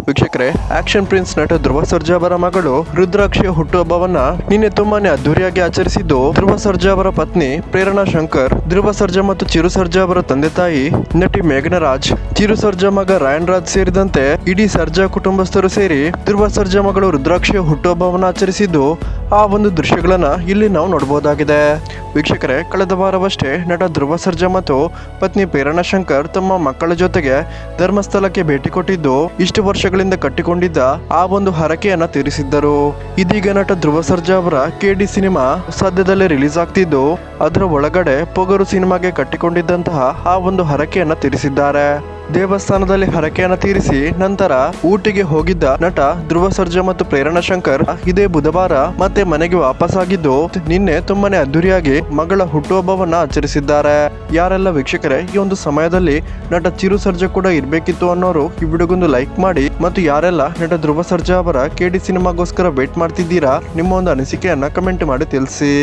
ವೀಕ್ಷಕರೇ, action prince ನಟ ಧ್ರುವ ಸರ್ಜಾ ಅವರ ಮಗಳು ರುದ್ರಾಕ್ಷಿಯ ಹುಟ್ಟುಹಬ್ಬವನ್ನ ನಿನ್ನೆ ತುಂಬಾನೇ ಅದ್ದೂರಿಯಾಗಿ ಆಚರಿಸಿದ್ದು, ಧ್ರುವ ಸರ್ಜಾ ಅವರ ಪತ್ನಿ ಪ್ರೇರಣಾ ಶಂಕರ್, ಧ್ರುವ ಸರ್ಜಾ ಮತ್ತು ಚಿರು ಸರ್ಜಾ ಅವರ ತಂದೆ ತಾಯಿ ನಟಿ ಮೇಘನಾ ರಾಜ್, ಚಿರು ಸರ್ಜಾ ಮಗ ರಾಯನ್ ರಾಜ್ ಸೇರಿದಂತೆ ಇಡೀ ಸರ್ಜಾ ಕುಟುಂಬಸ್ಥರು ಸೇರಿ ಧ್ರುವ ಸರ್ಜಾ ಮಗಳು ರುದ್ರಾಕ್ಷಿಯ ಹುಟ್ಟುಹಬ್ಬವನ್ನು ಆಚರಿಸಿದ್ದು, ಆ ಒಂದು ದೃಶ್ಯಗಳನ್ನ ಇಲ್ಲಿ ನಾವು ನೋಡಬಹುದಾಗಿದೆ. ವೀಕ್ಷಕರೇ, ಕಳೆದ ವಾರವಷ್ಟೇ ನಟ ಧ್ರುವ ಸರ್ಜಾ ಮತ್ತು ಪತ್ನಿ ಪ್ರೇರಣಾ ಶಂಕರ್ ತಮ್ಮ ಮಕ್ಕಳ ಜೊತೆಗೆ ಧರ್ಮಸ್ಥಳಕ್ಕೆ ಭೇಟಿ ಕೊಟ್ಟಿದ್ದು, ಇಷ್ಟು ವರ್ಷಗಳಿಂದ ಕಟ್ಟಿಕೊಂಡಿದ್ದ ಆ ಒಂದು ಹರಕೆಯನ್ನ ತೀರಿಸಿದ್ದರು. ಇದೀಗ ನಟ ಧ್ರುವ ಸರ್ಜಾ ಅವರ KD ಸಿನಿಮಾ ಸದ್ಯದಲ್ಲೇ ರಿಲೀಸ್ ಆಗ್ತಿದ್ದು, ಅದರ ಒಳಗಡೆ ಪೊಗರು ಸಿನಿಮಾಗೆ ಕಟ್ಟಿಕೊಂಡಿದ್ದಂತಹ ಆ ಒಂದು ಹರಕೆಯನ್ನ ತೀರಿಸಿದ್ದಾರೆ. ದೇವಸ್ಥಾನದಲ್ಲಿ ಹರಕೆಯನ್ನ ತೀರಿಸಿ ನಂತರ ಊಟಿಗೆ ಹೋಗಿದ್ದ ನಟ ಧ್ರುವ ಸರ್ಜಾ ಮತ್ತು ಪ್ರೇರಣಾ ಶಂಕರ್ ಇದೇ ಬುಧವಾರ ಮತ್ತೆ ಮನೆಗೆ ವಾಪಸ್ಸಾಗಿದ್ದು, ನಿನ್ನೆ ತುಂಬಾನೇ ಅದ್ದೂರಿಯಾಗಿ ಮಗಳ ಹುಟ್ಟುಹಬ್ಬವನ್ನ ಆಚರಿಸಿದ್ದಾರೆ. ಯಾರೆಲ್ಲ ವೀಕ್ಷಕರೇ ಈ ಒಂದು ಸಮಯದಲ್ಲಿ ನಟ ಚಿರು ಸರ್ಜಾ ಕೂಡ ಇರ್ಬೇಕಿತ್ತು ಅನ್ನೋರು ಈ ವಿಡಿಯೋಗೊಂದು ಲೈಕ್ ಮಾಡಿ, ಮತ್ತು ಯಾರೆಲ್ಲ ನಟ ಧ್ರುವ ಸರ್ಜಾ ಅವರ KD ಸಿನಿಮಾಗೋಸ್ಕರ ವೇಟ್ ಮಾಡ್ತಿದ್ದೀರಾ, ನಿಮ್ಮ ಒಂದು ಅನಿಸಿಕೆಯನ್ನ ಕಮೆಂಟ್ ಮಾಡಿ ತಿಳಿಸಿ.